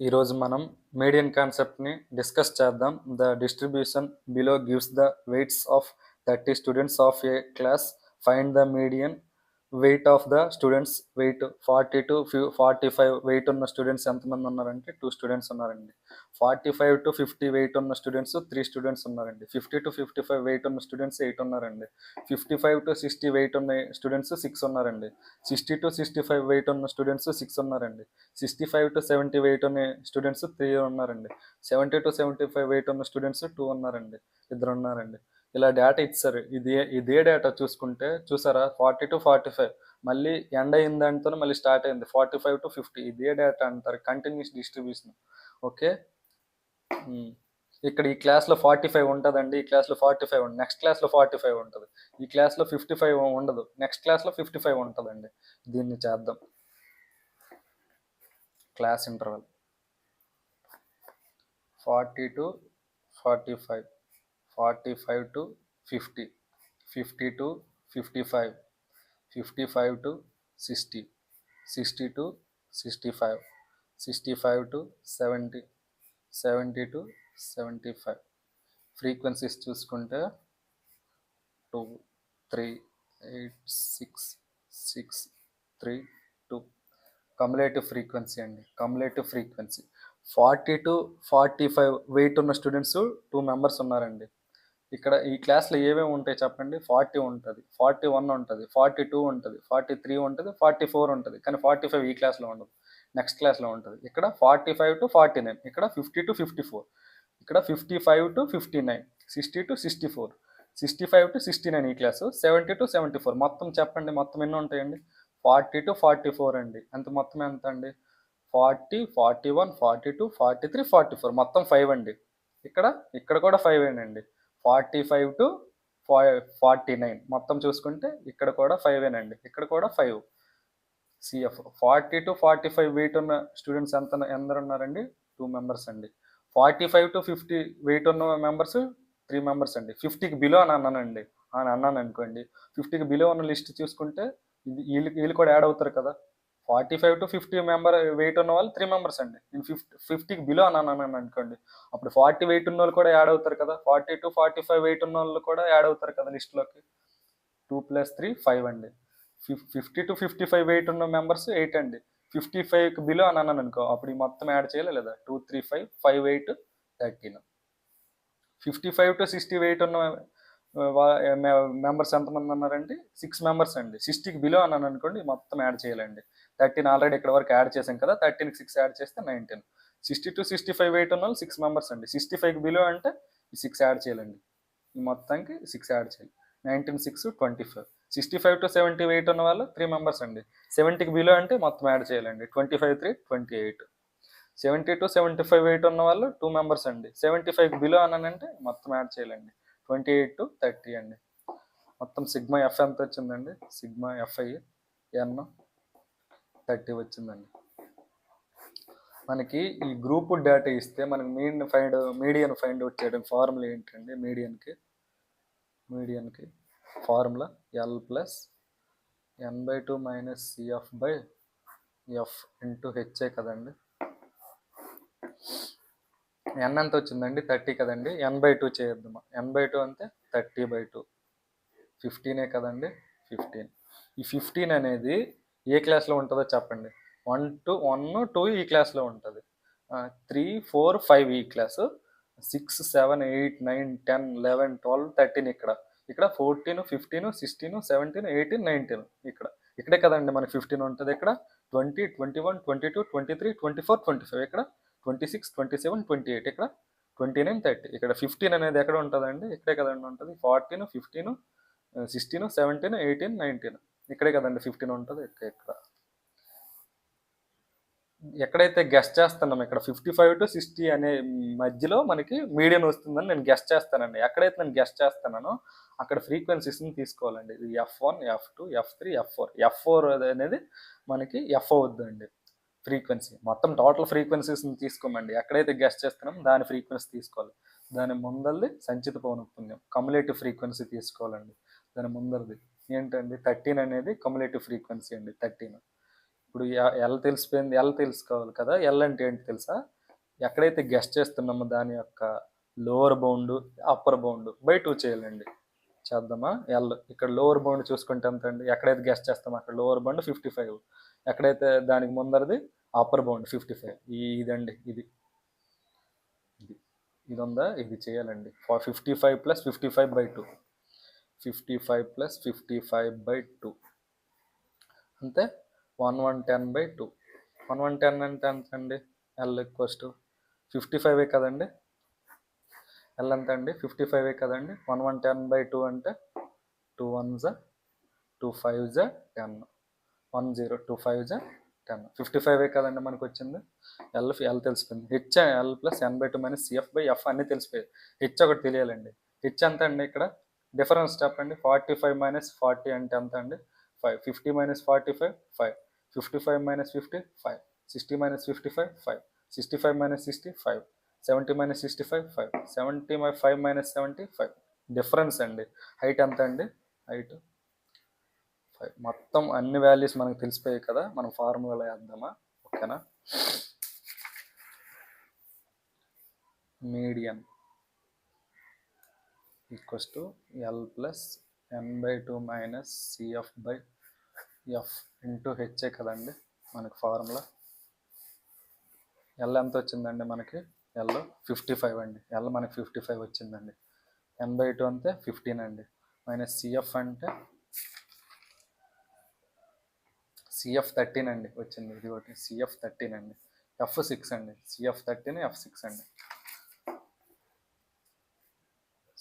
ఈరోజు మనం మీడియన్ కాన్సెప్ట్ని డిస్కస్ చేద్దాం. The distribution below gives the weights of 30 students of a class. Find the median weight of the students. Weight 40 to 45 weight ఉన్న students ఎంతమంది ఉన్నారంటే 2 students ఉన్నారండి. 45 to 50 weight ఉన్న స్టూడెంట్స్ 3 స్టూడెంట్స్ ఉన్నారండి. 50 to 55 వెయిట్ ఉన్న students 8 ఉన్నారండి. 55 to 60 wait ఉన్న students 6 ఉన్నారండి. 60 to 65 వెయిట్ ఉన్న స్టూడెంట్స్ 6 ఉన్నారండి. 65 to 70 వెయిట్ ఉన్న స్టూడెంట్స్ 3 ఉన్నారండి. 70 to 75 వెయిట్ ఉన్న స్టూడెంట్స్ 2 ఉన్నారండి. 2 ఉన్నారండి. ఇలా డేటా ఇచ్చారు. ఇదే డేటా చూసుకుంటే చూసారా 40 to 45 మళ్ళీ ఎండ్ అయిన దాంతో మళ్ళీ స్టార్ట్ అయింది 45 to 50. ఇదే డేటా అంటారు కంటిన్యూస్ డిస్ట్రిబ్యూషన్. ఓకే, ఇక్కడ ఈ క్లాస్లో 45 ఉంటుందండి, ఈ క్లాస్లో 45 ఉంటుంది, నెక్స్ట్ క్లాస్లో 45 ఉంటుంది, ఈ క్లాస్లో 55 ఉండదు, నెక్స్ట్ క్లాస్లో 55 ఉంటుందండి. దీన్ని చేద్దాం. Class interval 40 to 45, 45 to 50, 50 to 55, 55 to 60, 60 to 65, 65 to 70, 70 to 75. Frequencies చూసుకుంటే 2, 3, 8, 6, 6, 3, 2. కమ్యులేటివ్ ఫ్రీక్వెన్సీ అండి. కమ్యులేటివ్ ఫ్రీక్వెన్సీ 40 to 45 వెయిట్ ఉన్న స్టూడెంట్స్ 2 మెంబర్స్ ఉన్నారండి. ఇక్కడ ఈ క్లాస్లో ఏమేమి ఉంటాయి చెప్పండి. 40 ఉంటుంది, 41 ఉంటుంది, 42 ఉంటుంది, 43 ఉంటుంది, 44 ఉంటుంది. కానీ 45 ఈ క్లాస్లో ఉండదు, నెక్స్ట్ క్లాస్లో ఉంటుంది. ఇక్కడ 45 to 49, ఇక్కడ 50 to 54, ఇక్కడ 55 to 59, 60 to 64, 65 to 69 ఈ క్లాసు, 70 to 74. మొత్తం చెప్పండి, మొత్తం ఎన్ని ఉంటాయండి? 40 to 44 అండి. అంత మొత్తం ఎంత అండి? 40, 41, 42, 43, 44, మొత్తం 5 అండి. ఇక్కడ కూడా 5 అండి. 45 to 49 మొత్తం చూసుకుంటే ఇక్కడ కూడా 5 అండి, ఇక్కడ కూడా 5. సిఎఫ్ 40 to 45 వెయిట్ ఉన్న స్టూడెంట్స్ ఎందరు ఉన్నారండి? 2 మెంబర్స్ అండి. 45 to 50 వెయిట్ ఉన్న మెంబర్స్ 3 మెంబర్స్ అండి. 50కి బిలో అని అన్నాను అనుకోండి. 50కి బిలో ఉన్న లిస్ట్ చూసుకుంటే వీళ్ళు కూడా యాడ్ అవుతారు కదా. 45 to 50 మెంబర్ వెయిట్ ఉన్న వాళ్ళు 3 మెంబర్స్ అండి. నేను 50కి బిలో అని అన్నాను అనుకోండి, అప్పుడు 40 వెయిట్ ఉన్న వాళ్ళు కూడా యాడ్ అవుతారు కదా. 40 to 45 వెయిట్ ఉన్న వాళ్ళు కూడా యాడ్ అవుతారు కదా లిస్ట్లోకి. 2 + 3 5 అండి. 50 to 55 వెయిట్ ఉన్న మెంబర్స్ 8 అండి. 55కి బిలో అని అన్నాను అనుకో, అప్పుడు ఈ మొత్తం యాడ్ చేయాలి లేదా? 2, 3, 5, 5, 8, 13. 55 to 60 వెయిట్ ఉన్న మెంబర్స్ ఎంతమంది ఉన్నారండి? 6 మెంబర్స్ అండి. 60కి బిలో అన్నాను అనుకోండి, మొత్తం యాడ్ చేయాలండి. 13 ఆల్రెడీ ఇక్కడ వరకు యాడ్ చేసాం కదా, 13కి 6 యాడ్ చేస్తే 19. 60 to 65 వెయిట్ ఉన్న వాళ్ళు 6 మెంబర్స్ అండి. 65కి బిలో అంటే ఈ 6 యాడ్ చేయాలండి, ఈ మొత్తానికి 6 యాడ్ చేయాలి. 19, 6, 25. 65 to 70 వెయిట్ ఉన్న వాళ్ళు 3 మెంబర్స్ అండి. 70కి బిలో అంటే మొత్తం యాడ్ చేయాలండి. 25, 3, 28. 70 to 75 వెయిట్ ఉన్న వాళ్ళు 2 మెంబర్స్ అండి. 75కి బిలో అన్నానంటే మొత్తం యాడ్ చేయాలండి. 28 to 30 అండి. మొత్తం సిగ్మా ఎఫ్ ఎంత వచ్చిందండి? సిగ్మా ఎఫ్ఐ ఎన్ 30 వచ్చిందండి. మనకి ఈ గ్రూప్ డేటా ఇస్తే మనకి మీడియన్ ఫైండ్ అవుట్ చేయడం ఫార్ములా ఏంటండి? మీడియన్కి formula L + n/2 - CF/F into h కదండి. n ఎంత వచ్చిందండి? 30 కదండి. n/2 చేద్దామా? n/2 అంటే 30/2, 15 కదండి. 15. ఈ 15 అనేది ఏ క్లాస్లో ఉంటుందో చెప్పండి. 1, 2 ఈ క్లాస్లో ఉంటుంది. 3, 4, 5 ఈ క్లాసు. 6, 7, 8, 9, 10, 11, 12, 13 ఇక్కడ 14, 15, 16, 17, 18, 19 ఇక్కడే కదండి మనకి 15 ఉంటుంది. ఇక్కడ 20, 21, 22, 23, 24, 25, ఇక్కడ 26, 27, 28, ఇక్కడ 29, 30. ఇక్కడ 15 అనేది ఎక్కడ ఉంటుందండి? ఇక్కడే కదండి ఉంటుంది. 14, 15, 16, 17, 18, 19 ఇక్కడే కదండి 15 ఉంటుంది. ఎక్కడైతే గెస్ట్ చేస్తున్నాం, ఇక్కడ 55 to 60 అనే మధ్యలో మనకి మీడియన్ వస్తుందని నేను గెస్ట్ చేస్తానండి. ఎక్కడైతే నేను గెస్ట్ చేస్తున్నానో అక్కడ ఫ్రీక్వెన్సీస్ని తీసుకోవాలండి. ఇది F1, F2, F3, F4. F4 అనేది మనకి F అవుద్దండి ఫ్రీక్వెన్సీ. మొత్తం టోటల్ ఫ్రీక్వెన్సీస్ని తీసుకోమండి. ఎక్కడైతే గెస్ట్ చేస్తున్నామో దాని ఫ్రీక్వెన్సీ తీసుకోవాలి. దాని ముందరది సంచిత పౌనఃపున్యం కమ్యులేటివ్ ఫ్రీక్వెన్సీ తీసుకోవాలండి. దాని ముందరది ఏంటండి? 13 అనేది కమ్యులేటివ్ ఫ్రీక్వెన్సీ అండి. 13 ఇప్పుడు ఎల్ తెలిసిపోయింది, ఎల్ తెలుసుకోవాలి కదా. ఎల్ అంటే ఏంటి తెలుసా? ఎక్కడైతే గెస్ట్ చేస్తున్నామో దాని యొక్క lower bound, upper bound by 2 చేయాలండి. చేద్దామా? ఎల్ ఇక్కడ లోవర్ బౌండ్ చూసుకుంటే ఎంత అండి? ఎక్కడైతే గెస్ట్ చేస్తామో అక్కడ లోవర్ బౌండ్ 55, ఎక్కడైతే దానికి ముందరది అప్పర్ బౌండ్ 55. ఇదండి, ఇది ఇది ఉందా, ఇది చేయాలండి. 55 + 55/2, 55 + 55/2 అంతే 1110/2. 1110 అంటే ఎంత అండి? ఎల్ ఈక్వల్స్ టు 55 కదండి. ఎల్ ఎంత అండి? 55 కదండి. 1110/2 అంటే 2 1s 2 5s 10, 10 2 5s 10, 55 కదండి మనకు వచ్చింది. ఎల్ తెలిసిపోయింది. H L plus n/2 - CF/F అన్నీ తెలిసిపోయాయి. హెచ్ ఒకటి తెలియాలండి. హెచ్ ఎంత అండి? ఇక్కడ డిఫరెన్స్ చెప్పండి. 45 - 40 అంటే ఎంత అండి? 5. 50 - 45 5, 55 - 50 5, 60 - 55 5, 65 - 60 5, 70 - 65 5, 75 - 70 5. డిఫరెన్స్ అండి. హైట్ ఎంత అండి? హైట్ 5. మొత్తం అన్ని వాల్యూస్ మనకు తెలిసిపోయాయి కదా. మనం ఫార్ములా వేద్దామా? ఓకేనా. Median equals to L plus n/2 - CF/F into h కదండి మనకి ఫార్ములా. ఎల్ ఎంత వచ్చిందండి మనకి? ఎల్ 55 అండి. ఎల్ మనకి 55 వచ్చిందండి. n/2 అంతే 15 అండి. మైనస్ సిఎఫ్ అంటే CF 13 అండి వచ్చింది. ఇది ఒకటి CF 13 అండి. F6 అండి. CF 13 F6 అండి.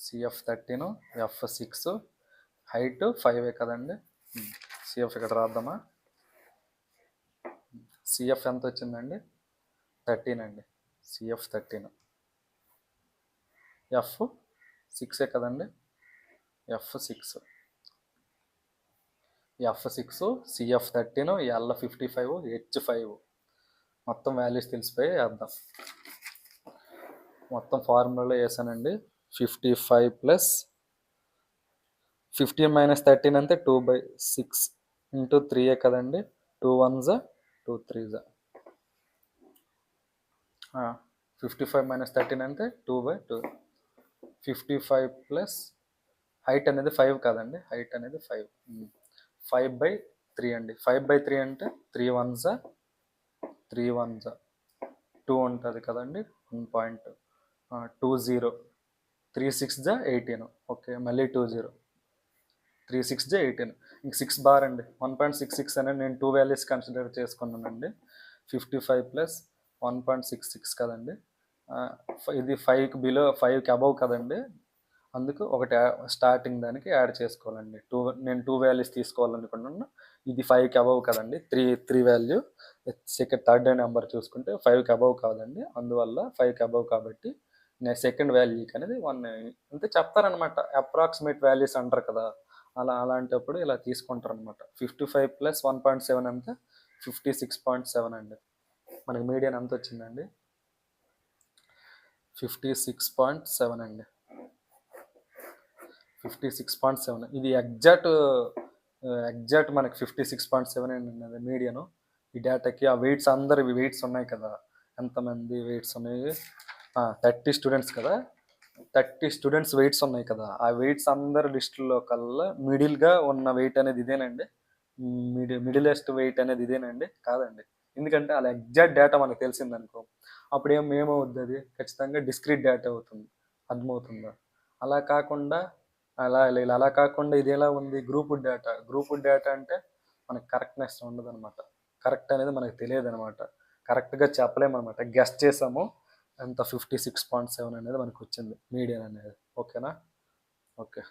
CF 13 F6 హైట్ 5 కదండి. CF ఇక్కడ రాద్దామా? CF ఎంత వచ్చిందండి? 13 అండి. CF 13. F6 కదండి. F6 CF 13 L 55 H5 మొత్తం వాల్యూస్ తెలిసిపోయి వేద్దాం. మొత్తం ఫార్ములాలో వేసానండి. 55 ప్లస్ 15 - 13 అంటే 2/6 ఇంటూ 3 కదండి. 2 1s 2 3s. 55 - 13 అంటే 2/2. 55 ప్లస్ హైట్ అనేది 5 కదండి. హైట్ అనేది 5, 5/3 అండి. 5/3 అంటే 3 1s 2 ఉంటుంది కదండి. 1.20 3 6s 18. ఓకే, మళ్ళీ 20 3 6s 18. ఇంక 6 బార్ అండి. 1.66 అనేది నేను 2 వాల్యూస్ కన్సిడర్ చేసుకున్నానండి. 55 ప్లస్ 1.66 కదండి. ఇది 5కి బిలో 5కి అబవ్ కదండి. అందుకు ఒకటి స్టార్టింగ్ దానికి యాడ్ చేసుకోవాలండి. నేను 2 వాల్యూస్ తీసుకోవాలనుకున్నాను. ఇది 5కి అబవ్ కదండి. 3 వాల్యూ. థర్డ్ నెంబర్ చూసుకుంటే 5కి అబవ్ కాదండి. అందువల్ల 5కి అబవ్ కాబట్టి నేను సెకండ్ వాల్యూకి అనేది 1 అంటే చెప్తారనమాట. అప్రాక్సిమేట్ వాల్యూస్ అంటారు కదా, అలాంటప్పుడు ఇలా తీసుకుంటారు అనమాట. 55 ప్లస్ 1.7 అంటే 56.7 అండి. మనకి మీడియన్ ఎంత వచ్చిందండి? 56.7 అండి. 56.7 ఇది ఎగ్జాక్ట్ మనకి 56.7 అండి మీడియను. ఈ డేటాకి ఆ వెయిట్స్ అందరి వెయిట్స్ ఉన్నాయి కదా. ఎంతమంది వెయిట్స్ ఉన్నాయి? 30 స్టూడెంట్స్ కదా. 30 స్టూడెంట్స్ వెయిట్స్ ఉన్నాయి కదా. ఆ వెయిట్స్ అందరి లిస్టులో కల్లా మిడిల్గా ఉన్న వెయిట్ అనేది ఇదేనండి. మిడిలెస్ట్ వెయిట్ అనేది ఇదేనండి? కాదండి. ఎందుకంటే అలా ఎగ్జాక్ట్ డేటా మనకు తెలిసిందనుకో, అప్పుడు ఏమవుద్ది? అది ఖచ్చితంగా డిస్క్రీట్ డేటా అవుతుంది. అర్థమవుతుందా? అలా కాకుండా ఇది ఎలా ఉంది? గ్రూప్ డేటా అంటే మనకి కరెక్ట్నెస్ ఉండదు అనమాట. కరెక్ట్ అనేది మనకు తెలియదు అనమాట. కరెక్ట్గా చెప్పలేమన్నమాట. గెస్ట్ చేసాము, ఎంత 56.7 అనేది మనకు వచ్చింది మీడియన్ అనేది. ఓకేనా? ఓకే.